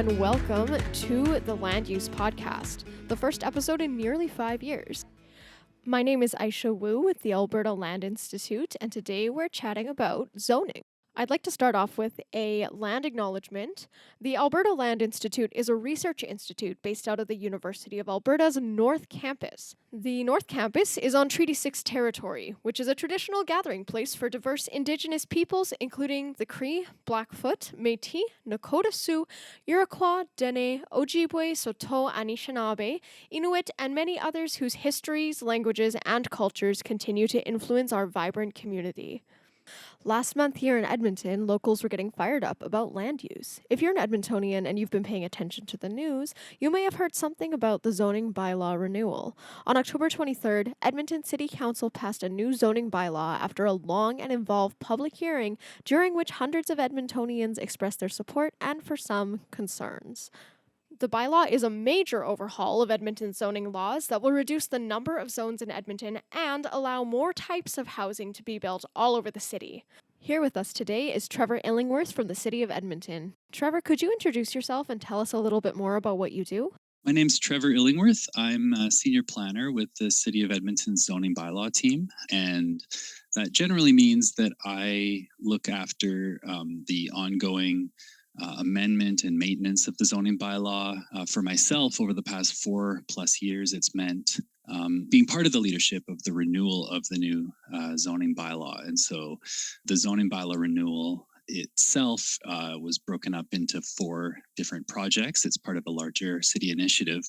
and welcome to the Land Use Podcast, the first episode in nearly 5 years. My name is Aysha with the Alberta Land Institute, and today we're chatting about zoning. I'd like to start off with a land acknowledgement. The Alberta Land Institute is a research institute based out of the University of Alberta's North Campus. The North Campus is on Treaty 6 territory, which is a traditional gathering place for diverse Indigenous peoples, including the Cree, Blackfoot, Métis, Nakota Sioux, Iroquois, Dene, Ojibwe, Saulteaux, Anishinaabe, Inuit, and many others whose histories, languages, and cultures continue to influence our vibrant community. Last month here in Edmonton, locals were getting fired up about land use. If you're an Edmontonian and you've been paying attention to the news, you may have heard something about the zoning bylaw renewal. On October 23rd, Edmonton City Council passed a new zoning bylaw after a long and involved public hearing during which hundreds of Edmontonians expressed their support and, for some, concerns. The bylaw is a major overhaul of Edmonton zoning laws that will reduce the number of zones in Edmonton and allow more types of housing to be built all over the city. Here with us today is Trevor Illingworth from the City of Edmonton. Trevor, could you introduce yourself and tell us a little bit more about what you do? My name's Trevor Illingworth. I'm a senior planner with the City of Edmonton Zoning Bylaw team, and that generally means that I look after the ongoing amendment and maintenance of the zoning bylaw. For myself, over the past 4+ years, it's meant being part of the leadership of the renewal of the new zoning bylaw. And so the zoning bylaw renewal itself was broken up into 4 different projects. It's part of a larger city initiative.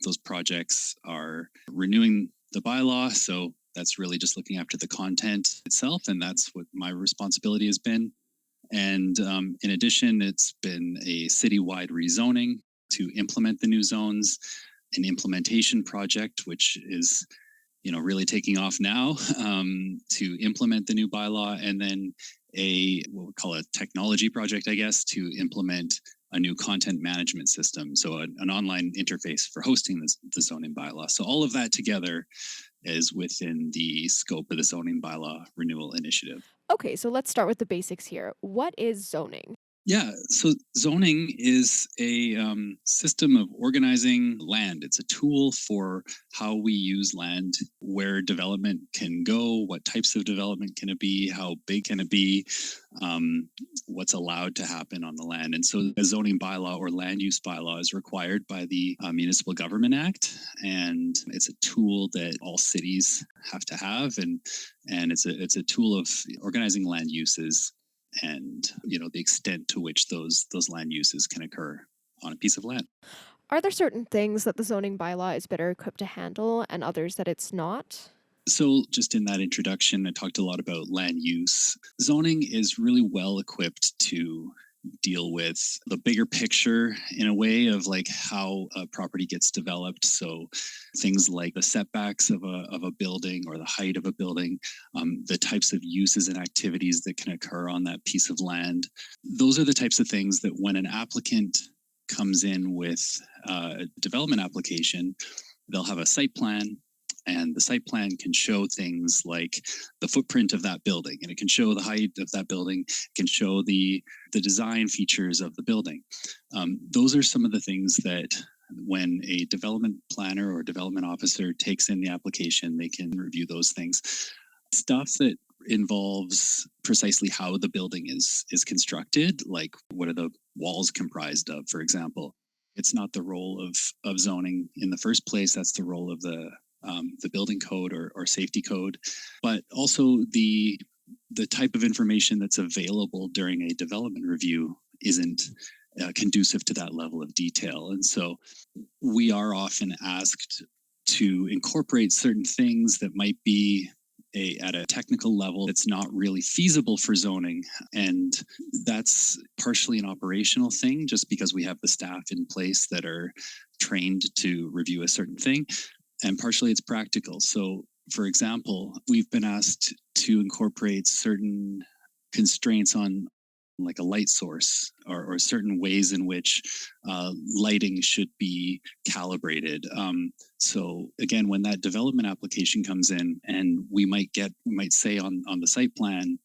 Those projects are renewing the bylaw, so that's really just looking after the content itself, and that's what my responsibility has been. And in addition, it's been a citywide rezoning to implement the new zones, an implementation project, which is, really taking off now to implement the new bylaw, and then what we call a technology project, I guess, to implement a new content management system. So an online interface for hosting the zoning bylaw. So all of that together is within the scope of the zoning bylaw renewal initiative. Okay, so let's start with the basics here. What is zoning? Yeah, so zoning is a system of organizing land. It's a tool for how we use land, where development can go, what types of development can it be, how big can it be, what's allowed to happen on the land. And so a zoning bylaw or land use bylaw is required by the Municipal Government Act, and it's a tool that all cities have to have, and it's a tool of organizing land uses and the extent to which those land uses can occur on a piece of land. Are there certain things that the zoning bylaw is better equipped to handle and others that it's not? So just in that introduction, I talked a lot about land use. Zoning is really well equipped to deal with the bigger picture in a way of like how a property gets developed. So things like the setbacks of a building or the height of a building, the types of uses and activities that can occur on that piece of land. Those are the types of things that when an applicant comes in with a development application, they'll have a site plan. And the site plan can show things like the footprint of that building, and it can show the height of that building, it can show the design features of the building. Those are some of the things that when a development planner or development officer takes in the application, they can review those things. Stuff that involves precisely how the building is constructed, like what are the walls comprised of, for example. It's not the role of zoning in the first place. That's the role of the building code or safety code, but also the type of information that's available during a development review isn't conducive to that level of detail. And so we are often asked to incorporate certain things that might be at a technical level that's not really feasible for zoning. And that's partially an operational thing, just because we have the staff in place that are trained to review a certain thing. And partially it's practical. So, for example, we've been asked to incorporate certain constraints on like a light source or certain ways in which lighting should be calibrated. So again, when that development application comes in, and we might say on the site plan,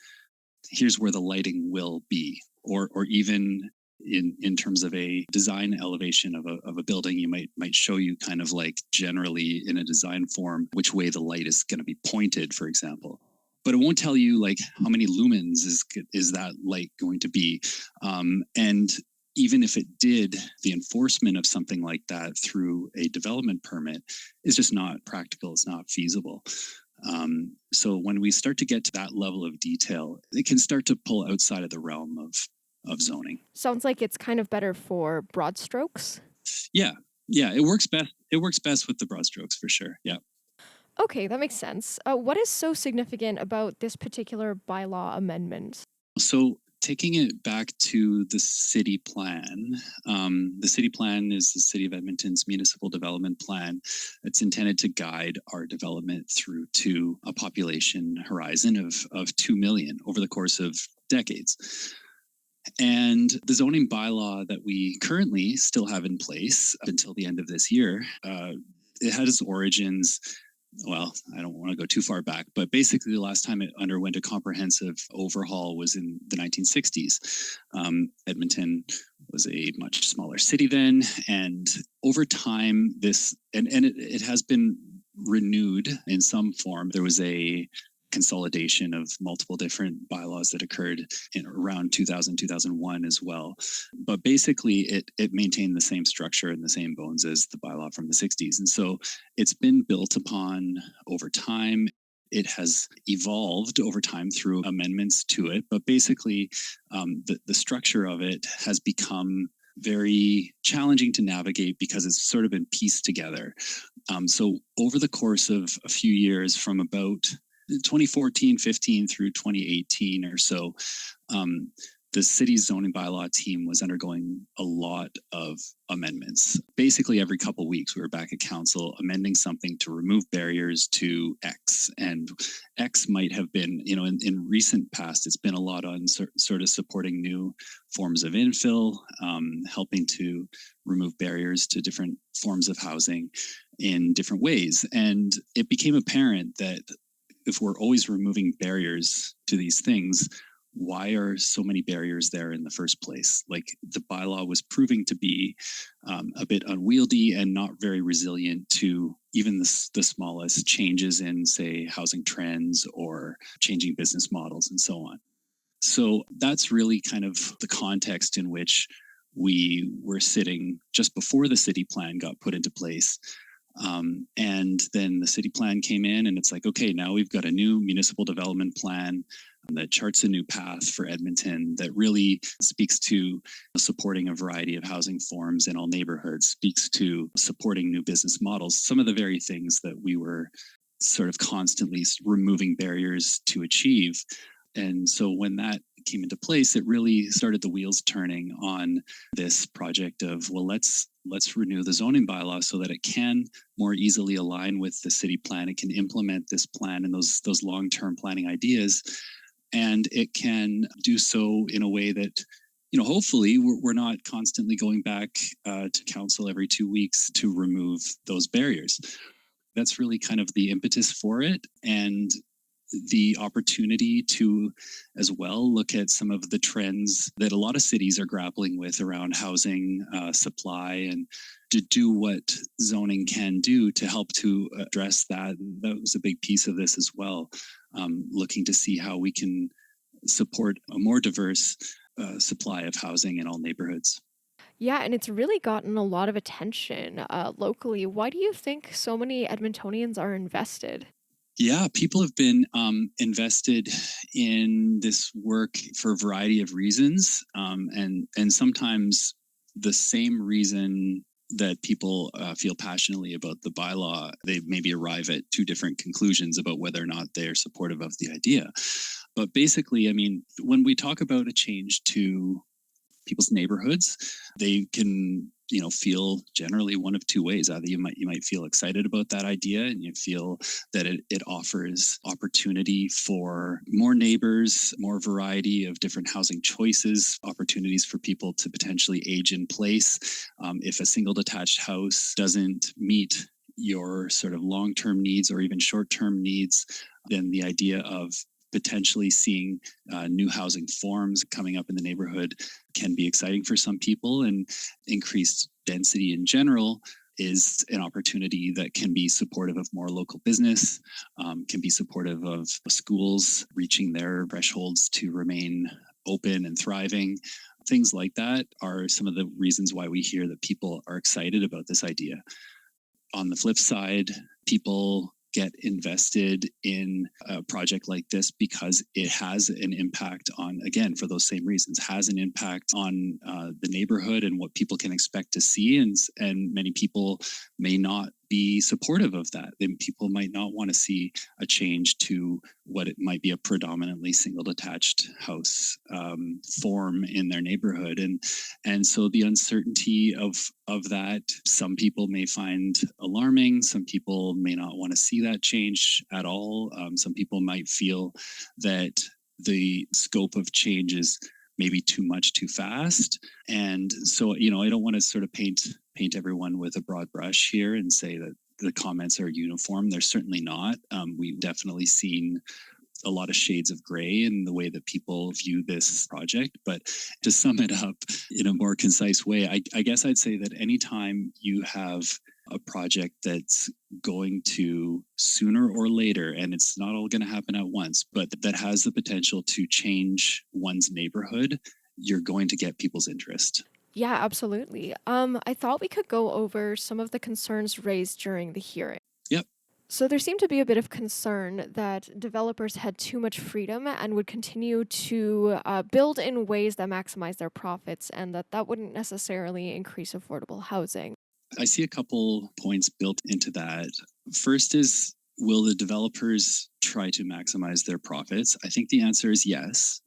here's where the lighting will be, or even in terms of a design elevation of a building. You might show you kind of like generally in a design form which way the light is going to be pointed, for example. But it won't tell you like how many lumens is that light going to be. And even if it did, the enforcement of something like that through a development permit is just not practical. It's not feasible. So when we start to get to that level of detail, it can start to pull outside of the realm of zoning. Sounds like it's kind of better for broad strokes. Yeah. It works best. It works best with the broad strokes for sure. Yeah. Okay, that makes sense. What is so significant about this particular bylaw amendment? So taking it back to the city plan, the city plan is the City of Edmonton's municipal development plan. It's intended to guide our development through to a population horizon of 2 million over the course of decades. And the zoning bylaw that we currently still have in place up until the end of this year, it had its origins. Well, I don't want to go too far back, but basically the last time it underwent a comprehensive overhaul was in the 1960s. Edmonton was a much smaller city then, and over time, it has been renewed in some form. There was a consolidation of multiple different bylaws that occurred in around 2000, 2001 as well. But basically, it maintained the same structure and the same bones as the bylaw from the 60s. And so it's been built upon over time. It has evolved over time through amendments to it. But basically, the structure of it has become very challenging to navigate because it's sort of been pieced together. So over the course of a few years, from about 2014, 15 through 2018 or so, the city's zoning bylaw team was undergoing a lot of amendments. Basically, every couple of weeks, we were back at council amending something to remove barriers to X. And X might have been, in recent past, it's been a lot on sort of supporting new forms of infill, helping to remove barriers to different forms of housing in different ways. And it became apparent that if we're always removing barriers to these things, why are so many barriers there in the first place? Like the bylaw was proving to be a bit unwieldy and not very resilient to even the smallest changes in, say, housing trends or changing business models and so on. So that's really kind of the context in which we were sitting just before the city plan got put into place. And then the city plan came in and it's like, okay, now we've got a new municipal development plan that charts a new path for Edmonton that really speaks to supporting a variety of housing forms in all neighborhoods, speaks to supporting new business models, some of the very things that we were sort of constantly removing barriers to achieve. And so when that came into place, it really started the wheels turning on this project of, well, let's renew the zoning bylaw so that it can more easily align with the city plan. It can implement this plan and those long-term planning ideas, and it can do so in a way that, hopefully we're not constantly going back to council every 2 weeks to remove those barriers. That's really kind of the impetus for it. And the opportunity to as well look at some of the trends that a lot of cities are grappling with around housing supply, and to do what zoning can do to help to address that. That was a big piece of this as well, looking to see how we can support a more diverse supply of housing in all neighborhoods. Yeah, and it's really gotten a lot of attention locally. Why do you think so many Edmontonians are invested? Yeah, people have been invested in this work for a variety of reasons, and sometimes the same reason that people feel passionately about the bylaw, they maybe arrive at two different conclusions about whether or not they are supportive of the idea. But basically, I mean, when we talk about a change to people's neighborhoods, they can feel generally one of two ways. Either you might feel excited about that idea and you feel that it offers opportunity for more neighbors, more variety of different housing choices, opportunities for people to potentially age in place. If a single detached house doesn't meet your sort of long-term needs or even short-term needs, then the idea of potentially seeing new housing forms coming up in the neighborhood can be exciting for some people, and increased density in general is an opportunity that can be supportive of more local business, can be supportive of schools reaching their thresholds to remain open and thriving. Things like that are some of the reasons why we hear that people are excited about this idea. On the flip side, people get invested in a project like this because it has an impact on, again, for those same reasons, has an impact on the neighborhood and what people can expect to see. And many people may not be supportive of that. Then people might not want to see a change to what it might be a predominantly single detached house form in their neighborhood. And so the uncertainty of that, some people may find alarming. Some people may not want to see that change at all. Some people might feel that the scope of change is maybe too much too fast. And so, I don't want to sort of paint everyone with a broad brush here and say that the comments are uniform. They're certainly not. We've definitely seen a lot of shades of gray in the way that people view this project. But to sum it up in a more concise way, I guess I'd say that anytime you have a project that's going to sooner or later, and it's not all going to happen at once, but that has the potential to change one's neighborhood, you're going to get people's interest. Yeah, absolutely. I thought we could go over some of the concerns raised during the hearing. Yep. So there seemed to be a bit of concern that developers had too much freedom and would continue to build in ways that maximize their profits, and that wouldn't necessarily increase affordable housing. I see a couple points built into that. First is, will the developers try to maximize their profits? I think the answer is yes.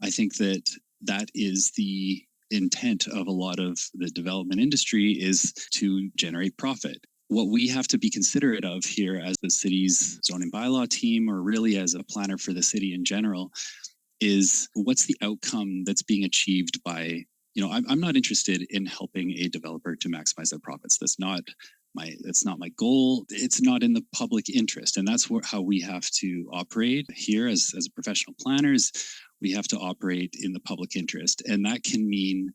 I think that is the intent of a lot of the development industry, is to generate profit. What we have to be considerate of here as the city's zoning bylaw team, or really as a planner for the city in general, is what's the outcome that's being achieved by, I'm not interested in helping a developer to maximize their profits. That's not my goal. It's not in the public interest. And that's how we have to operate here as professional planners. We have to operate in the public interest. And that can mean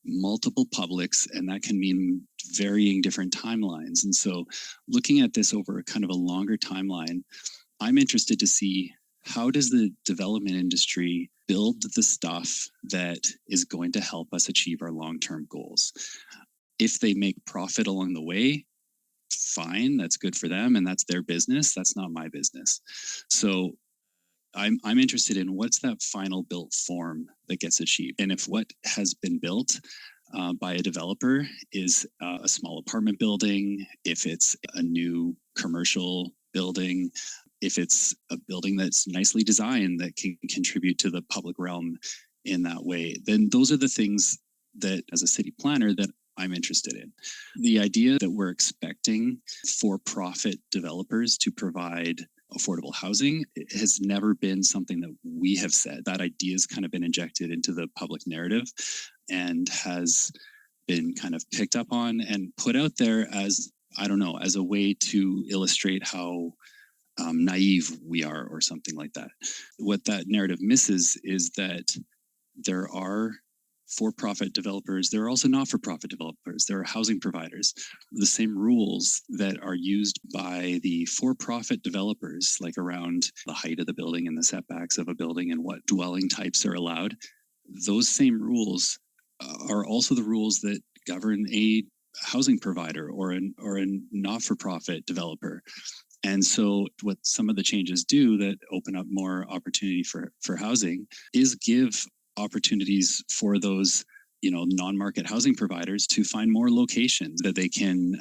multiple publics, and that can mean varying different timelines. And so looking at this over a kind of a longer timeline, I'm interested to see, how does the development industry build the stuff that is going to help us achieve our long-term goals? If they make profit along the way, fine, that's good for them, and that's their business. That's not my business. So I'm interested in, what's that final built form that gets achieved. And if what has been built by a developer is a small apartment building, if it's a new commercial building, if it's a building that's nicely designed that can contribute to the public realm in that way, then those are the things that, as a city planner, that I'm interested in. The idea that we're expecting for-profit developers to provide affordable housing has never been something that we have said. That idea has kind of been injected into the public narrative and has been kind of picked up on and put out there as, as a way to illustrate how naive we are, or something like that. What that narrative misses is that there are for-profit developers. There are also not-for-profit developers. There are housing providers. The same rules that are used by the for-profit developers, like around the height of the building and the setbacks of a building and what dwelling types are allowed, those same rules are also the rules that govern a housing provider or a not-for-profit developer. And so what some of the changes do that open up more opportunity for housing is give opportunities for those non-market housing providers to find more locations that they can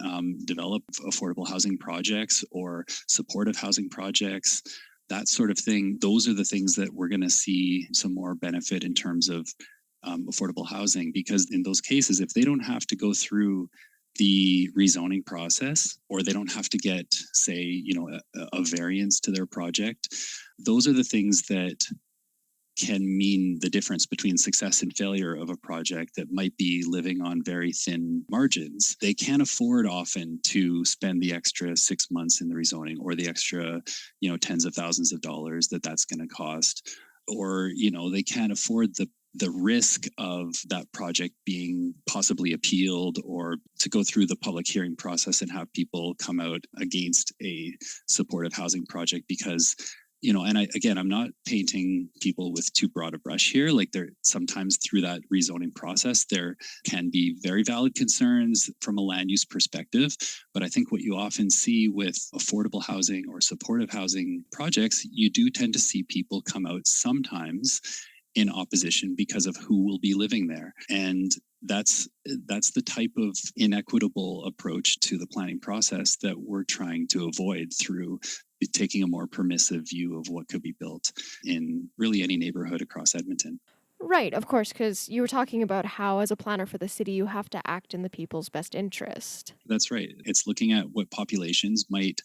develop affordable housing projects or supportive housing projects, that sort of thing. Those are the things that we're going to see some more benefit in terms of affordable housing, because in those cases, if they don't have to go through the rezoning process, or they don't have to get, say, a variance to their project, those are the things that can mean the difference between success and failure of a project that might be living on very thin margins. They can't afford often to spend the extra 6 months in the rezoning or the extra, tens of thousands of dollars that's going to cost. Or, they can't afford the risk of that project being possibly appealed or to go through the public hearing process and have people come out against a supportive housing project because I'm not painting people with too broad a brush here. Like there sometimes through that rezoning process, there can be very valid concerns from a land use perspective. But I think what you often see with affordable housing or supportive housing projects, you do tend to see people come out sometimes in opposition because of who will be living there. And that's the type of inequitable approach to the planning process that we're trying to avoid through taking a more permissive view of what could be built in really any neighborhood across Edmonton. Right, of course, because you were talking about how, as a planner for the city, you have to act in the people's best interest. That's right. It's looking at what populations might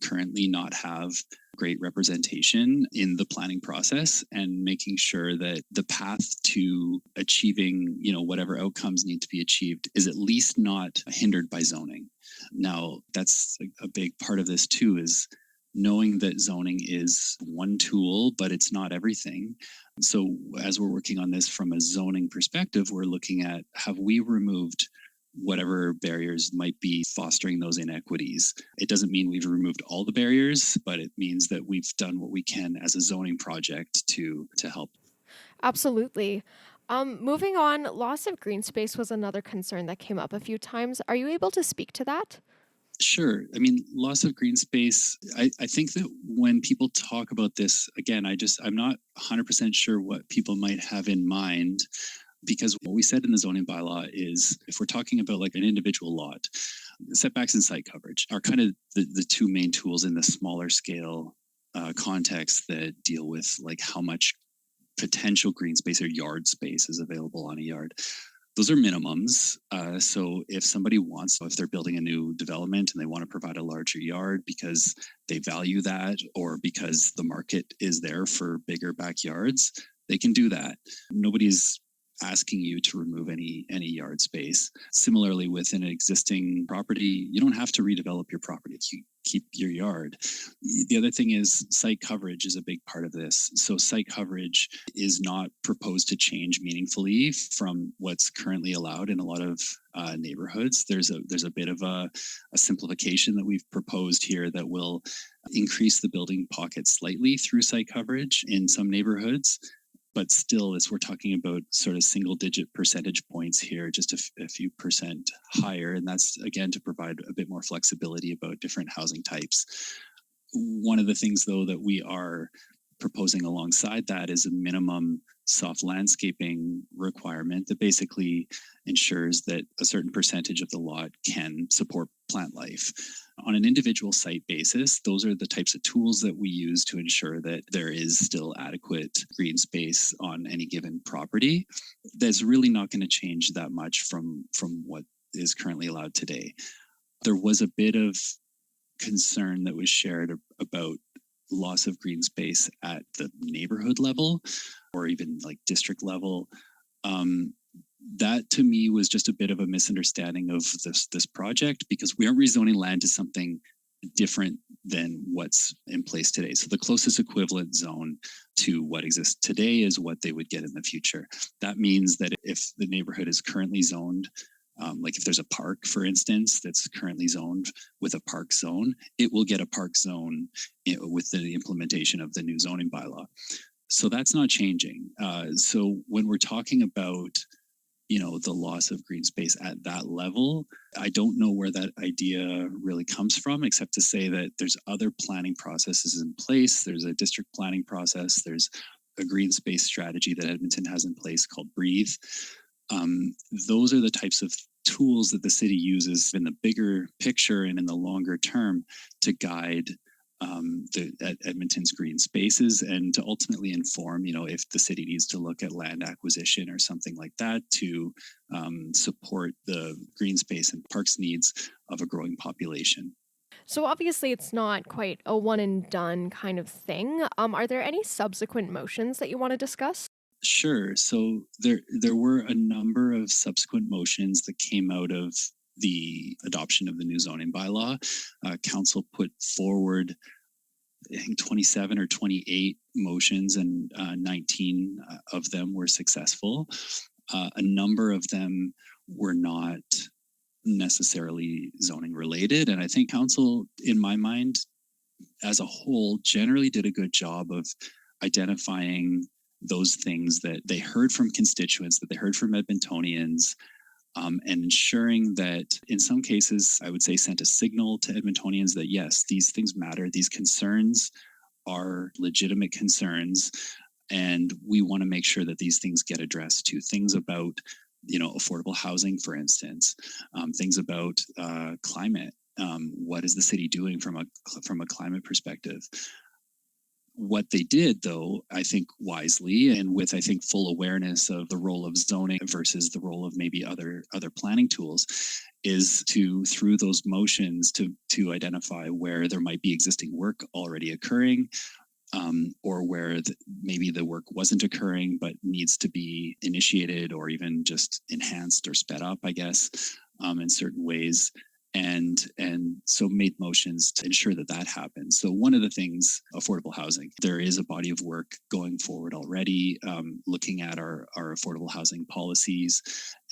currently not have great representation in the planning process and making sure that the path to achieving, whatever outcomes need to be achieved is at least not hindered by zoning. Now, that's a big part of this too, is knowing that zoning is one tool, but it's not everything. So as we're working on this from a zoning perspective, we're looking at, have we removed whatever barriers might be fostering those inequities? It doesn't mean we've removed all the barriers, but it means that we've done what we can as a zoning project to help. Absolutely. Moving on, loss of green space was another concern that came up a few times. Are you able to speak to that? Sure. I mean, loss of green space, I think that when people talk about this, again, I'm not 100% sure what people might have in mind, because what we said in the zoning bylaw is if we're talking about like an individual lot, setbacks and site coverage are kind of the two main tools in the smaller scale context that deal with like how much potential green space or yard space is available on a yard. Those are minimums. So if somebody if they're building a new development and they want to provide a larger yard because they value that or because the market is there for bigger backyards, they can do that. Nobody's asking you to remove any yard space. Similarly, with an existing property, you don't have to redevelop your property. You keep your yard. The other thing is site coverage is a big part of this. So site coverage is not proposed to change meaningfully from what's currently allowed in a lot of neighborhoods. There's a bit of a simplification that we've proposed here that will increase the building pocket slightly through site coverage in some neighborhoods. But still, as we're talking about sort of single digit percentage points here, just a few percent higher. And that's, again, to provide a bit more flexibility about different housing types. One of the things, though, that we are proposing alongside that is a minimum soft landscaping requirement that basically ensures that a certain percentage of the lot can support plant life. On an individual site basis, those are the types of tools that we use to ensure that there is still adequate green space on any given property. That's really not going to change that much from what is currently allowed today. There was a bit of concern that was shared about loss of green space at the neighborhood level or even like district level. That to me was just a bit of a misunderstanding of this project, because we aren't rezoning land to something different than what's in place today. So the closest equivalent zone to what exists today is what they would get in the future. That means that if the neighborhood is currently zoned, like if there's a park, for instance, that's currently zoned with a park zone, it will get a park zone with the implementation of the new zoning bylaw. So that's not changing. So when we're talking about the loss of green space at that level, I don't know where that idea really comes from, except to say that there's other planning processes in place. There's a district planning process. There's a green space strategy that Edmonton has in place called Breathe. Those are the types of tools that the city uses in the bigger picture and in the longer term to guide Edmonton's green spaces and to ultimately inform, if the city needs to look at land acquisition or something like that to support the green space and parks needs of a growing population. So obviously it's not quite a one and done kind of thing. Are there any subsequent motions that you want to discuss? Sure. So there were a number of subsequent motions that came out of the adoption of the new zoning bylaw. Council put forward, I think, 27 or 28 motions, and 19 of them were successful. A number of them were not necessarily zoning related, and I think council, in my mind, as a whole, generally did a good job of identifying those things that they heard from constituents, that they heard from Edmontonians, and ensuring that in some cases, I would say, sent a signal to Edmontonians that yes, these things matter, these concerns are legitimate concerns, and we want to make sure that these things get addressed too. Things about, affordable housing, for instance, things about climate. What is the city doing from a climate perspective? What they did, though, I think wisely and with, I think, full awareness of the role of zoning versus the role of maybe other planning tools, is to, through those motions, to identify where there might be existing work already occurring, or where maybe the work wasn't occurring but needs to be initiated or even just enhanced or sped up, I guess, in certain ways. And so made motions to ensure that that happens. So one of the things, affordable housing, there is a body of work going forward already, looking at our affordable housing policies,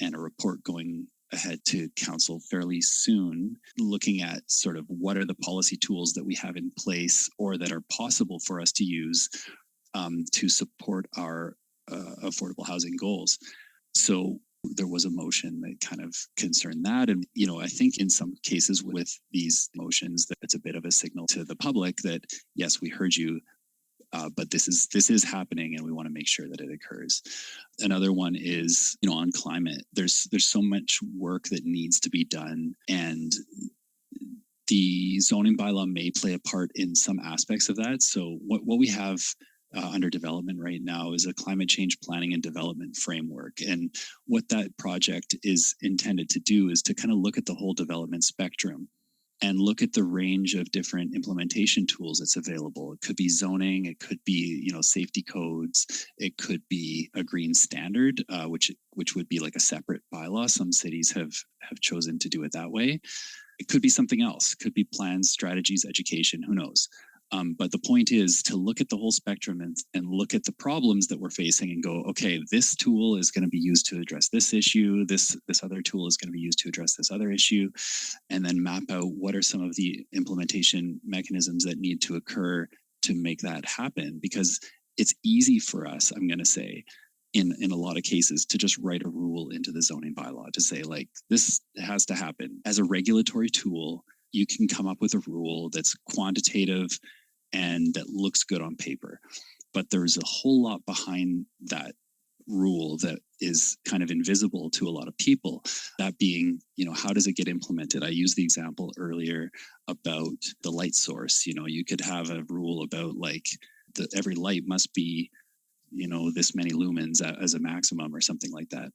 and a report going ahead to council fairly soon, looking at sort of what are the policy tools that we have in place or that are possible for us to use to support our affordable housing goals. So there was a motion that kind of concerned that. And, I think in some cases with these motions, that it's a bit of a signal to the public that, yes, we heard you, but this is happening, and we want to make sure that it occurs. Another one is, on climate. There's so much work that needs to be done, and the zoning bylaw may play a part in some aspects of that. So what we have under development right now is a climate change planning and development framework. And what that project is intended to do is to kind of look at the whole development spectrum and look at the range of different implementation tools that's available. It could be zoning, it could be, safety codes, it could be a green standard, which would be like a separate bylaw. Some cities have chosen to do it that way. It could be something else. It could be plans, strategies, education, who knows? But the point is to look at the whole spectrum and look at the problems that we're facing and go, okay, this tool is going to be used to address this issue. This other tool is going to be used to address this other issue, and then map out what are some of the implementation mechanisms that need to occur to make that happen. Because it's easy for us, I'm going to say, in a lot of cases, to just write a rule into the zoning bylaw to say, like, this has to happen. As a regulatory tool, you can come up with a rule that's quantitative and that looks good on paper. But there's a whole lot behind that rule that is kind of invisible to a lot of people. That being, how does it get implemented? I used the example earlier about the light source. You could have a rule about like every light must be, this many lumens as a maximum or something like that.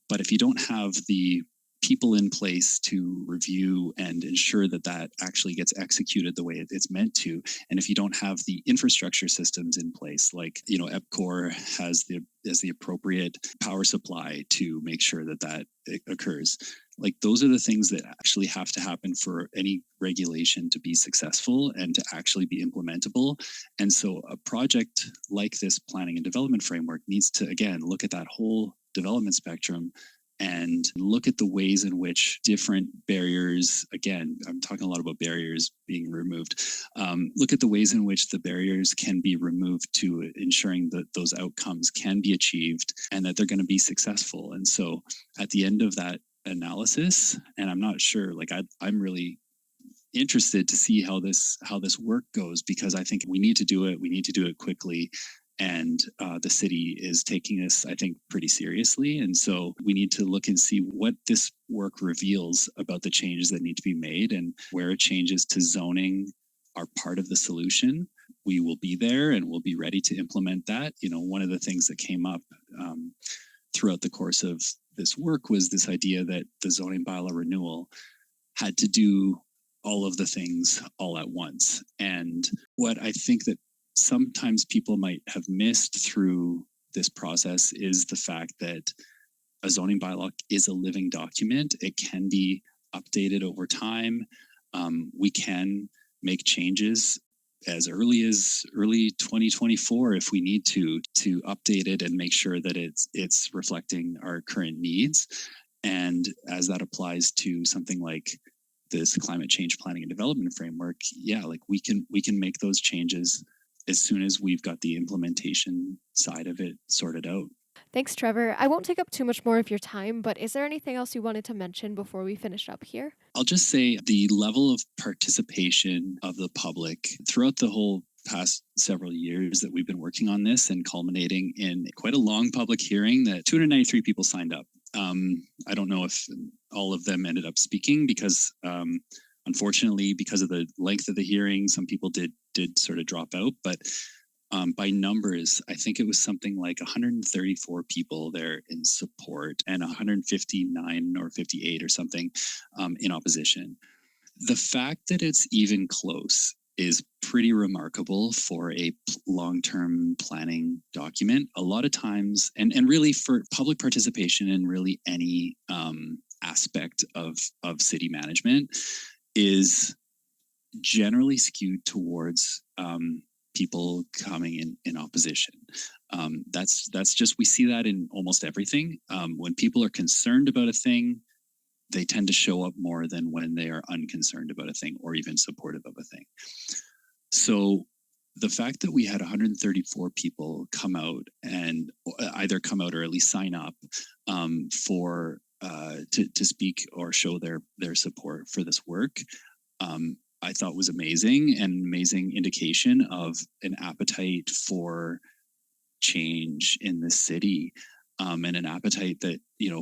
But if you don't have the people in place to review and ensure that that actually gets executed the way it's meant to, and if you don't have the infrastructure systems in place, like EPCOR has the appropriate power supply to make sure that occurs, like those are the things that actually have to happen for any regulation to be successful and to actually be implementable. And so a project like this planning and development framework needs to, again, look at that whole development spectrum and look at the ways in which different barriers, again, I'm talking a lot about barriers being removed, look at the ways in which the barriers can be removed to ensuring that those outcomes can be achieved and that they're going to be successful. And so at the end of that analysis, and I'm not sure, like I'm really interested to see how this work goes, because I think we need to do it quickly. And the city is taking this, I think, pretty seriously. And so we need to look and see what this work reveals about the changes that need to be made, and where changes to zoning are part of the solution. We will be there and we'll be ready to implement that. One of the things that came up throughout the course of this work was this idea that the zoning bylaw renewal had to do all of the things all at once. And what I think that sometimes people might have missed through this process is the fact that a zoning bylaw is a living document. It can be updated over time. We can make changes as early 2024 if we need to update it and make sure that it's reflecting our current needs. And as that applies to something like this climate change planning and development framework, like we can make those changes as soon as we've got the implementation side of it sorted out. Thanks, Trevor. I won't take up too much more of your time, but is there anything else you wanted to mention before we finish up here? I'll just say the level of participation of the public throughout the whole past several years that we've been working on this and culminating in quite a long public hearing that 293 people signed up. I don't know if all of them ended up speaking because unfortunately, because of the length of the hearing, some people did sort of drop out, but by numbers, I think it was something like 134 people there in support and 159 or 58 or something in opposition. The fact that it's even close is pretty remarkable for a long-term planning document. A lot of times, and really for public participation in really any aspect of city management is generally skewed towards people coming in opposition. That's just, we see that in almost everything. When people are concerned about a thing, they tend to show up more than when they are unconcerned about a thing or even supportive of a thing. So the fact that we had 134 people come out and either come out or at least sign up for to speak or show their support for this work, I thought was amazing, and amazing indication of an appetite for change in the city, and an appetite that,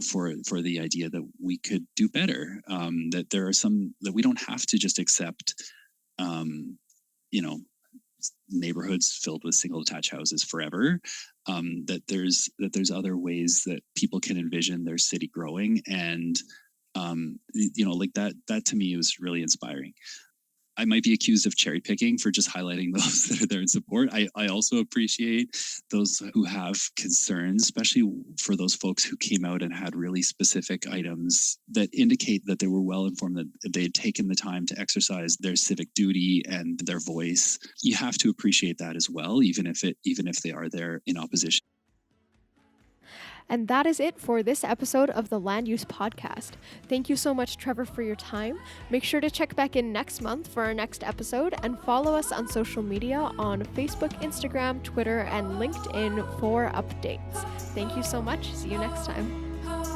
for the idea that we could do better, that there are some, that we don't have to just accept, neighborhoods filled with single detached houses forever, that there's other ways that people can envision their city growing. And, like that to me was really inspiring. I might be accused of cherry picking for just highlighting those that are there in support. I also appreciate those who have concerns, especially for those folks who came out and had really specific items that indicate that they were well informed, that they had taken the time to exercise their civic duty and their voice. You have to appreciate that as well, even if they are there in opposition. And that is it for this episode of the Land Use Podcast. Thank you so much, Trevor, for your time. Make sure to check back in next month for our next episode and follow us on social media on Facebook, Instagram, Twitter, and LinkedIn for updates. Thank you so much. See you next time.